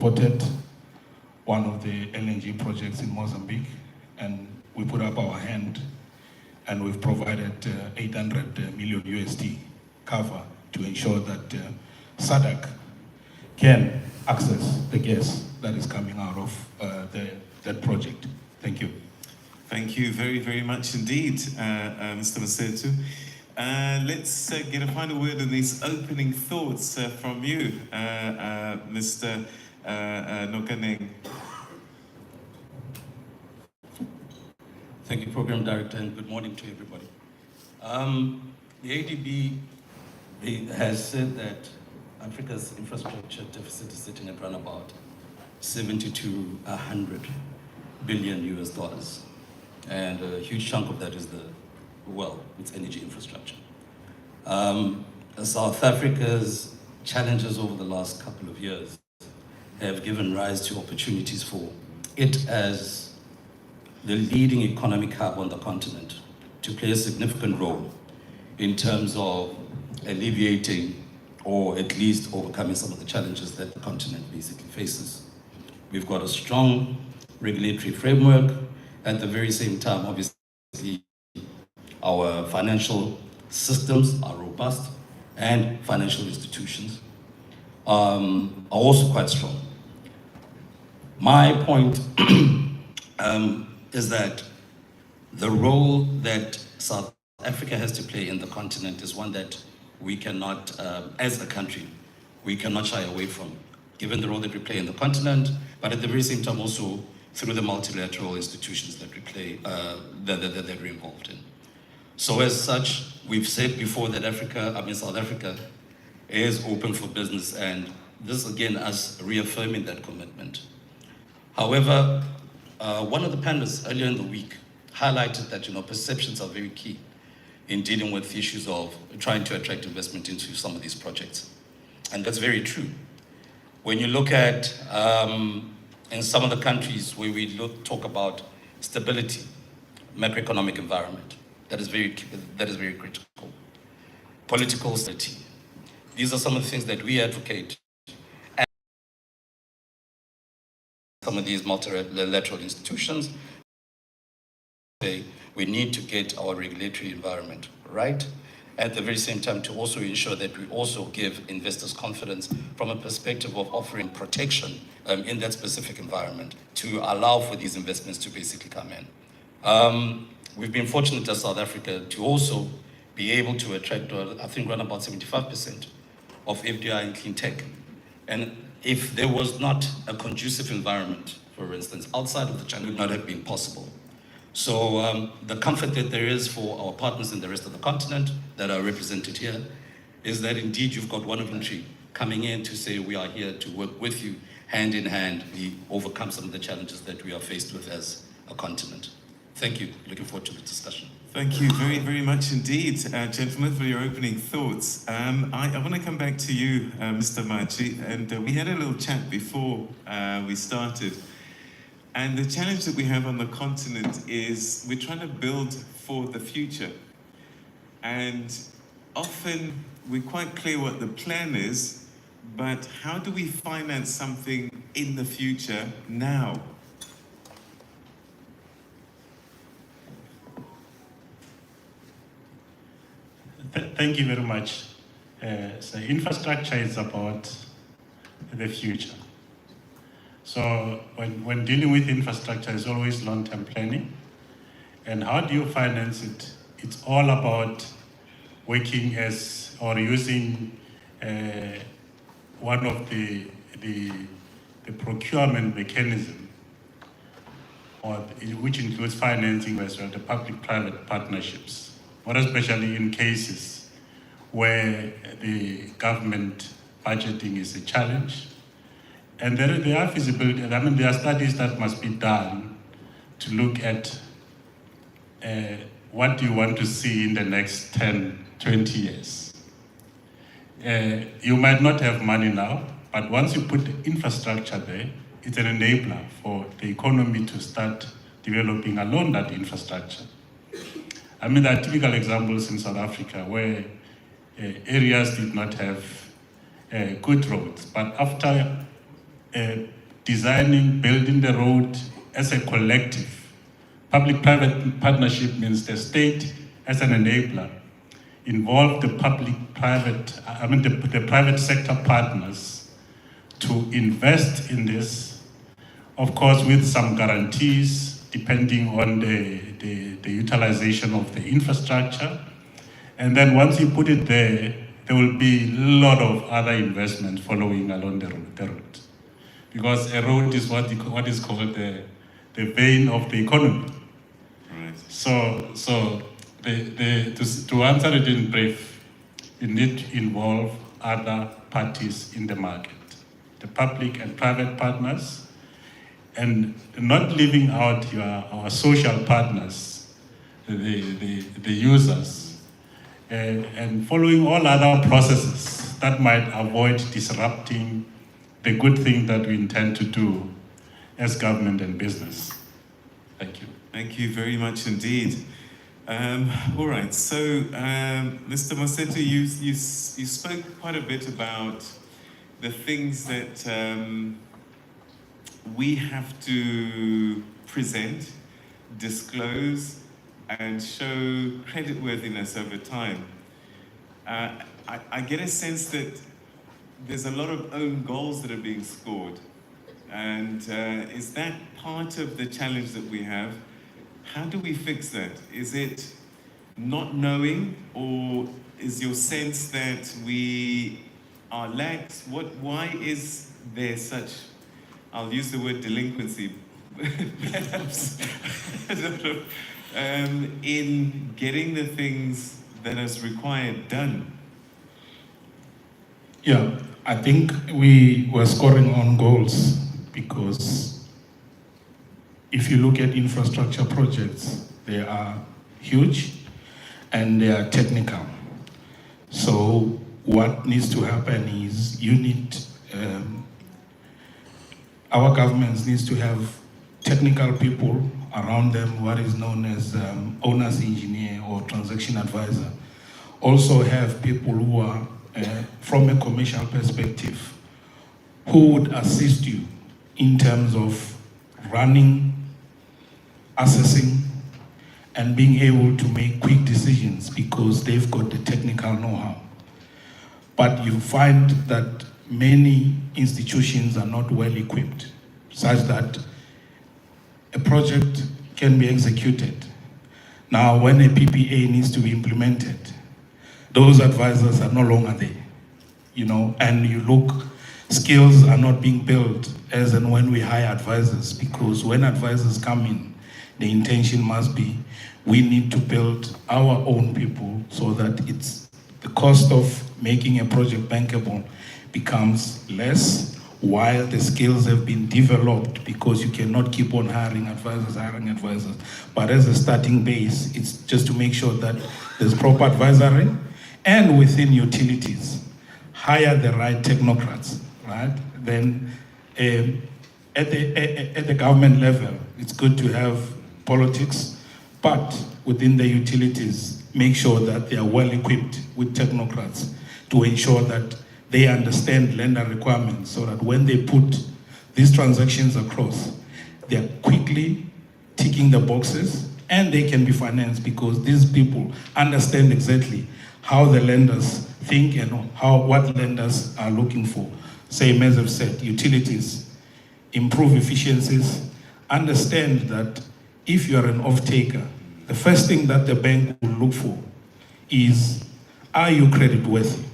supported one of the LNG projects in Mozambique, and we put up our hand and we've provided 800 million USD cover to ensure that SADC can access the gas that is coming out of that project. Thank you. Thank you very, very much indeed, Mr. Masetu. Let's get a final word on these opening thoughts from you, Mr. Nokaneng. Thank you, Program Director, and good morning to everybody. The ADB has said that Africa's infrastructure deficit is sitting at around about 70 to 100 billion US dollars. And a huge chunk of that is it's energy infrastructure. South Africa's challenges over the last couple of years have given rise to opportunities for it as the leading economic hub on the continent to play a significant role in terms of alleviating or at least overcoming some of the challenges that the continent basically faces. We've got a strong regulatory framework. At the very same time, obviously, our financial systems are robust and financial institutions are also quite strong. My point is that the role that South Africa has to play in the continent is one that we cannot, as a country, we cannot shy away from, given the role that we play in the continent, but at the very same time also through the multilateral institutions that we play, that we're involved in. So as such, we've said before that South Africa is open for business, and this again, us reaffirming that commitment. However, one of the panelists earlier in the week highlighted that perceptions are very key in dealing with issues of trying to attract investment into some of these projects. And that's very true. When you look at in some of the countries where we talk about stability, macroeconomic environment, that is very critical. Political stability. These are some of the things that we advocate. And some of these multilateral institutions say we need to get our regulatory environment right. At the very same time, to also ensure that we also give investors confidence from a perspective of offering protection in that specific environment to allow for these investments to basically come in. We've been fortunate as South Africa to also be able to attract, I think, around about 75% of FDI in clean tech. And if there was not a conducive environment, for instance, outside of the channel, it would not have been possible. So the comfort that there is for our partners in the rest of the continent that are represented here is that indeed you've got one of them coming in to say we are here to work with you hand in hand, we overcome some of the challenges that we are faced with as a continent. Thank you. Looking forward to the discussion. Thank you very, very much indeed, gentlemen, for your opening thoughts. I want to come back to you, Mr. Machi, and we had a little chat before we started. And the challenge that we have on the continent is we're trying to build for the future. And often we're quite clear what the plan is, but how do we finance something in the future now? Thank you very much. So infrastructure is about the future. So when dealing with infrastructure, it's always long-term planning. And how do you finance it? It's all about working using one of the procurement mechanism, which includes financing the public-private partnerships, more especially in cases where the government budgeting is a challenge. And there are feasibility, there are studies that must be done to look at what do you want to see in the next 10, 20 years. You might not have money now, but once you put the infrastructure there, it's an enabler for the economy to start developing along that infrastructure. There are typical examples in South Africa where areas did not have good roads, but after designing, building the road as a collective. Public-private partnership means the state as an enabler involve the the private sector partners to invest in this, of course, with some guarantees depending on the utilization of the infrastructure. And then once you put it there will be a lot of other investment following along the road. Because a road is what is called the vein of the economy. Right. So to answer it in brief, you need to involve other parties in the market, the public and private partners, and not leaving out our social partners, the users, and following all other processes that might avoid disrupting the good thing that we intend to do as government and business. Thank you. Thank you very much indeed. All right, so Mr. Mosetu, you spoke quite a bit about the things that we have to present, disclose, and show creditworthiness over time. I get a sense that there's a lot of own goals that are being scored. And is that part of the challenge that we have? How do we fix that? Is it not knowing, or is your sense that we are lax? Why is there such, I'll use the word delinquency, perhaps, in getting the things that is required done? Yeah, I think we were scoring on goals because if you look at infrastructure projects, they are huge and they are technical. So what needs to happen is our governments needs to have technical people around them, what is known as owner's engineer or transaction advisor. Also have people who are from a commercial perspective, who would assist you in terms of running, assessing, and being able to make quick decisions because they've got the technical know-how. But you find that many institutions are not well equipped, such that a project can be executed. Now, when a PPA needs to be implemented, those advisors are no longer there, and you look, skills are not being built as and when we hire advisors, because when advisors come in, the intention must be, we need to build our own people so that the cost of making a project bankable becomes less, while the skills have been developed, because you cannot keep on hiring advisors. But as a starting base, it's just to make sure that there's proper advisory, and within utilities, hire the right technocrats, right? Then at the government level, it's good to have politics, but within the utilities, make sure that they are well equipped with technocrats to ensure that they understand lender requirements, so that when they put these transactions across, they're quickly ticking the boxes and they can be financed, because these people understand exactly how the lenders think and what lenders are looking for. Same as I've said, utilities, improve efficiencies, understand that if you're an off-taker, the first thing that the bank will look for is, are you creditworthy?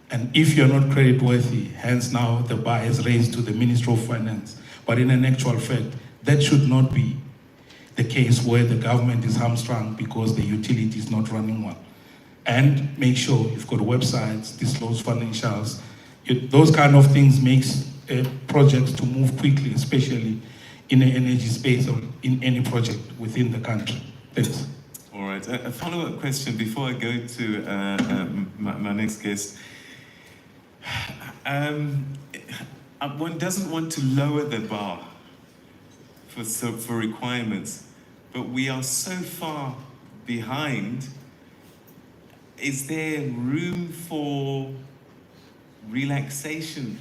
And if you're not creditworthy, hence now the bar is raised to the Ministry of Finance. But in an actual fact, that should not be the case where the government is hamstrung because the utility is not running well. And make sure you've got websites, disclose financials. Those kind of things makes projects to move quickly, especially in the energy space or in any project within the country. Thanks. All right, a follow-up question before I go to my next guest. One doesn't want to lower the bar for requirements, but we are so far behind. Is there room for relaxation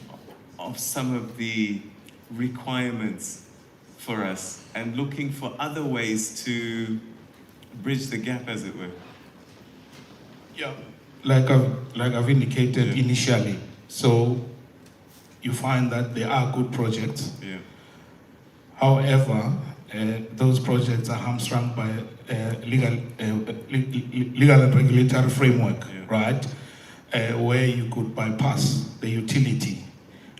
of some of the requirements for us and looking for other ways to bridge the gap, as it were. Yeah, like I've indicated initially. So you find that there are good projects. Yeah. However, those projects are hamstrung by legal and regulatory framework, right? Where you could bypass the utility,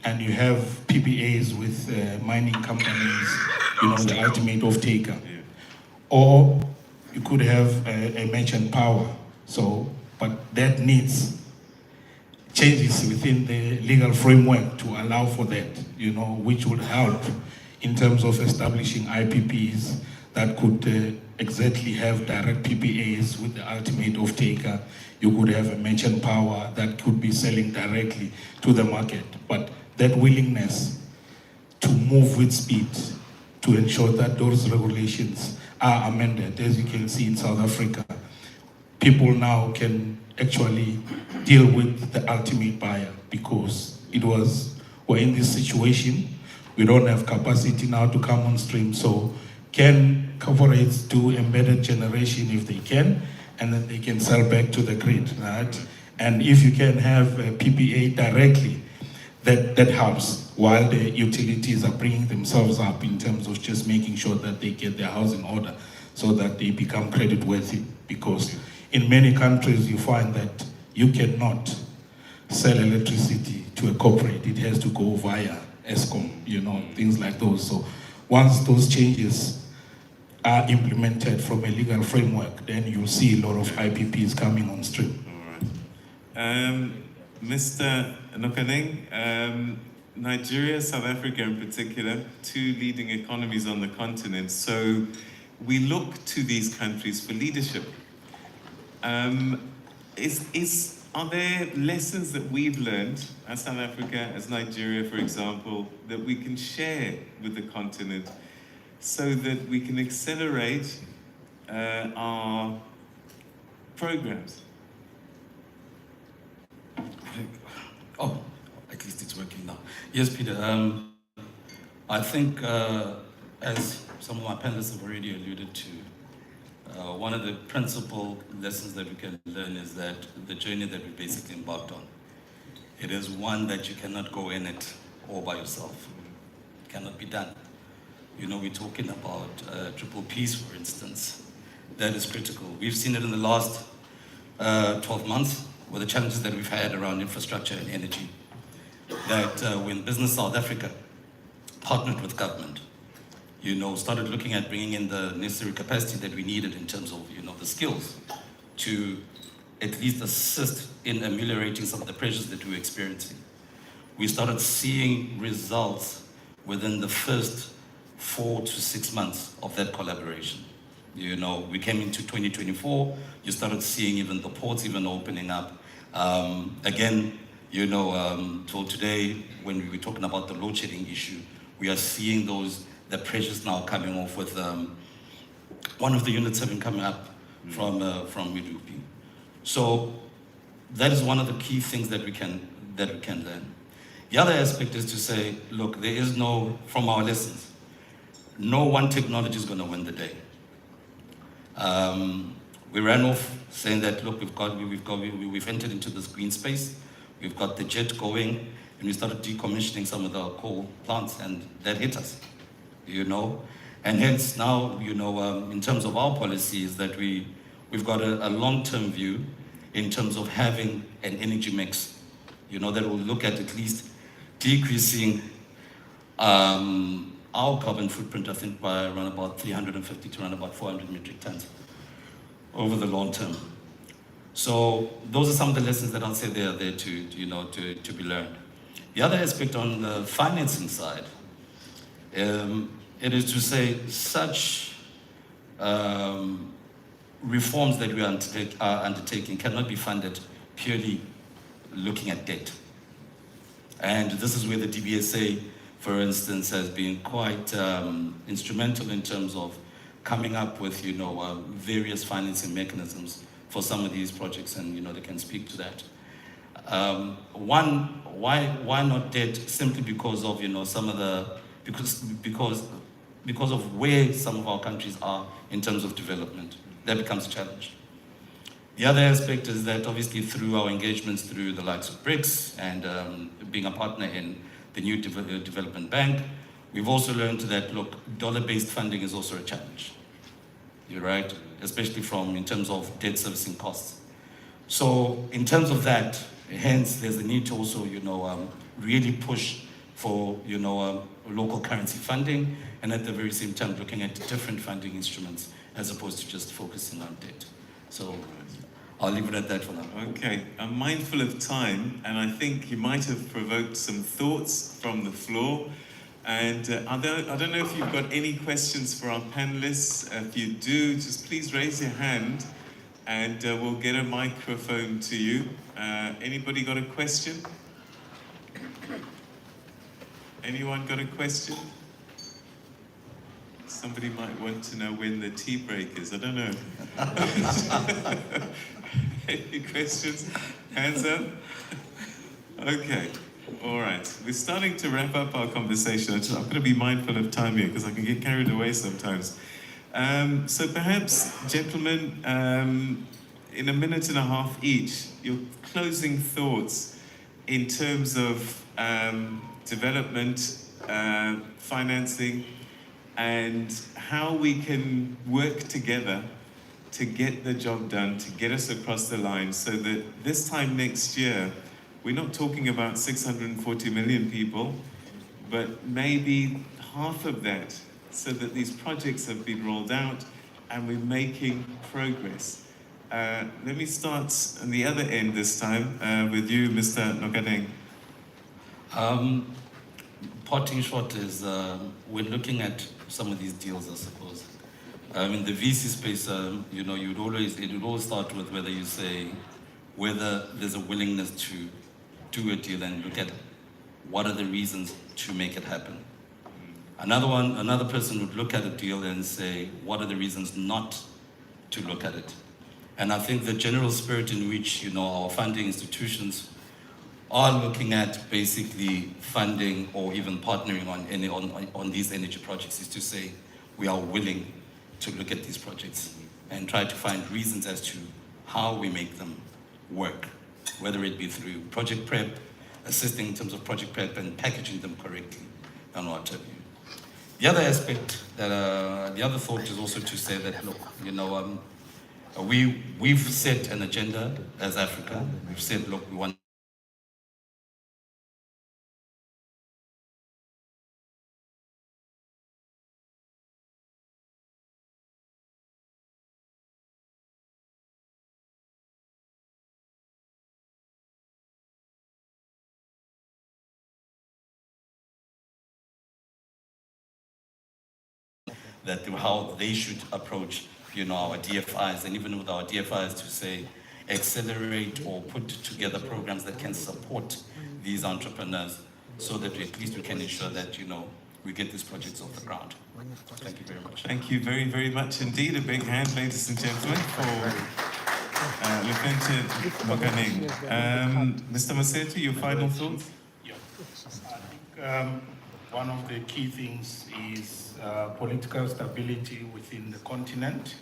and you have PPAs with mining companies, the ultimate off-taker. Yeah. Or you could have a merchant power. So, but that needs changes within the legal framework to allow for that, which would help in terms of establishing IPPs that could exactly have direct PPAs with the ultimate off-taker. You could have a merchant power that could be selling directly to the market. But that willingness to move with speed to ensure that those regulations are amended, as you can see in South Africa, people now can actually deal with the ultimate buyer, because we're in this situation. We don't have capacity now to come on stream. So can corporates do embedded generation if they can, and then they can sell back to the grid, right? And if you can have a PPA directly, that helps, while the utilities are bringing themselves up in terms of just making sure that they get their house in order so that they become credit worthy. Because in many countries you find that you cannot sell electricity to a corporate. It has to go via ESCOM, things like those. So once those changes are implemented from a legal framework, then you'll see a lot of IPPs coming on stream. All right. Mr. Nokaneng, Nigeria, South Africa in particular, two leading economies on the continent. So we look to these countries for leadership. Are there lessons that we've learned as South Africa, as Nigeria, for example, that we can share with the continent so that we can accelerate our programs? Oh, at least it's working now. Yes, Peter. I think, as some of my panelists have already alluded to, one of the principal lessons that we can learn is that the journey that we basically embarked on, it is one that you cannot go in it all by yourself. It cannot be done. We're talking about triple Ps, for instance. That is critical. We've seen it in the last 12 months with the challenges that we've had around infrastructure and energy. That when Business South Africa partnered with government, started looking at bringing in the necessary capacity that we needed in terms of, the skills to at least assist in ameliorating some of the pressures that we were experiencing. We started seeing results within the first 4 to 6 months of that collaboration. We came into 2024, you started seeing even the ports even opening up. Again, till today, when we were talking about the load shedding issue, we are seeing the pressures now coming off with one of the units having come up from Medupi. So that is one of the key things that we can learn. The other aspect is to say, look, there is from our lessons, no one technology is going to win the day. We ran off saying that, look, we've entered into this green space, we've got the jet going, and we started decommissioning some of the coal plants, and that hit us, And hence now, in terms of our policy is that we've got a long-term view in terms of having an energy mix, that will look at least decreasing our carbon footprint, I think, by around about 350 to around about 400 metric tons over the long term. So those are some of the lessons that I'll say they are there to be learned. The other aspect on the financing side, it is to say such reforms that we are undertaking cannot be funded purely looking at debt. And this is where the DBSA, for instance, has been quite instrumental in terms of coming up with, various financing mechanisms for some of these projects, and, they can speak to that. One, why not debt? Simply because of, you know, some of the, because of where some of our countries are in terms of development. That becomes a challenge. The other aspect is that obviously through our engagements through the likes of BRICS and being a partner in the new development bank, we've also learned that, look, dollar-based funding is also a challenge. You're right, especially in terms of debt servicing costs. So in terms of that, hence there's a need to also, you know, really push for, you know, local currency funding, and at the very same time looking at different funding instruments as opposed to just focusing on debt. So I'll leave it at that for now. Okay, I'm mindful of time, and I think you might have provoked some thoughts from the floor. And I don't know if you've got any questions for our panelists. If you do, just please raise your hand, and we'll get a microphone to you. Anybody got a question? Anyone got a question? Somebody might want to know when the tea break is. I don't know. Any questions? Hands up? Okay. All right. We're starting to wrap up our conversation. I'm going to be mindful of time here because I can get carried away sometimes. So perhaps, gentlemen, in a minute and a half each, your closing thoughts in terms of development, financing, and how we can work together to get the job done, to get us across the line, so that this time next year, we're not talking about 640 million people, but maybe half of that, so that these projects have been rolled out and we're making progress. Let me start on the other end this time with you, Mr. Nokaneng. Parting short is we're looking at some of these deals, I suppose. In the VC space, you know, it would always start with whether there's a willingness to do a deal and look at what are the reasons to make it happen. Another person would look at a deal and say, what are the reasons not to look at it? And I think the general spirit in which, you know, our funding institutions are looking at basically funding or even partnering on these energy projects is to say we are willing to look at these projects and try to find reasons as to how we make them work, whether it be through project prep, assisting in terms of project prep and packaging them correctly, and what have you. The other aspect, the other thought is also to say that, look, you know, we've set an agenda as Africa. We've said, look, we want that how they should approach, you know, our DFIs, and even with our DFIs to say accelerate or put together programs that can support these entrepreneurs so that at least we can ensure that, you know, we get these projects off the ground. Thank you very much. Thank you very, very much indeed. A big hand, ladies and gentlemen, for Lieutenant Nokaneng. Mr. Masetu, your final thoughts? Yeah. I think one of the key things is political stability within the continent.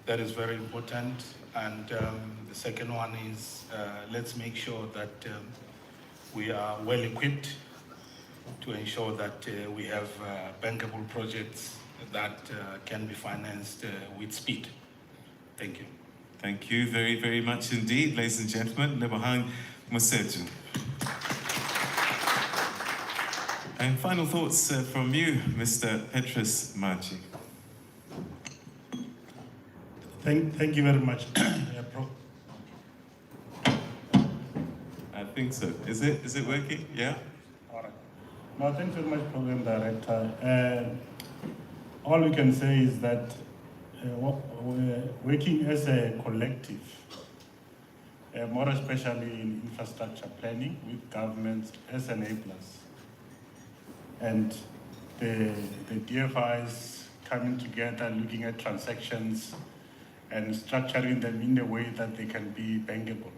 That is very important. And the second one is let's make sure that we are well equipped to ensure that we have bankable projects that can be financed with speed. Thank you. Thank you very, very much indeed, ladies and gentlemen. Lebohang Masetu. And final thoughts from you, Mr. Petrus Machi. Thank you very much. I think so. Is it working? Yeah? All right. No, thanks very much, Program Director. All we can say is that we're working as a collective, more especially in infrastructure planning with governments as enablers. And the DFIs coming together, looking at transactions and structuring them in a way that they can be bankable.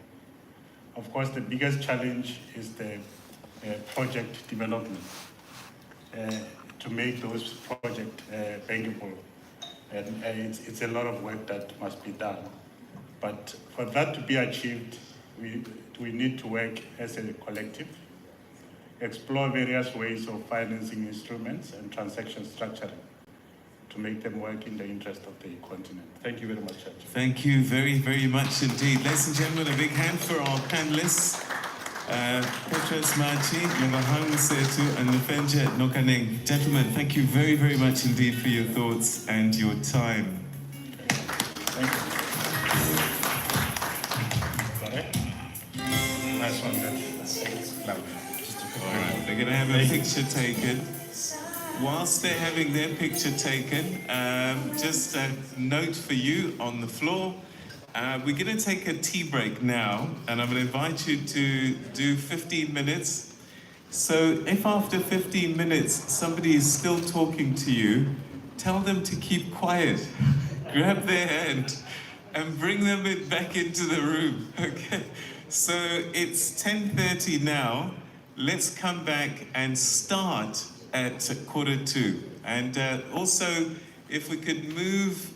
Of course, the biggest challenge is the project development to make those projects bankable. And it's a lot of work that must be done. But for that to be achieved, we need to work as a collective, explore various ways of financing instruments and transaction structuring to make them work in the interest of the continent. Thank you very much, Chair. Thank you very, very much indeed. Ladies and gentlemen, a big hand for our panelists. Petros Machi, Levahang Setu, and Nufenja Nokaneng. Gentlemen, thank you very, very much indeed for your thoughts and your time. Thank you. Sorry? Nice one, that's lovely. All right, they're going to have a picture taken. Whilst they're having their picture taken, just a note for you on the floor. We're going to take a tea break now, and I'm going to invite you to do 15 minutes. So if after 15 minutes somebody is still talking to you, tell them to keep quiet. Grab their hand and bring them back into the room, okay? So it's 10:30 now. Let's come back and start at 1:45. And also, if we could move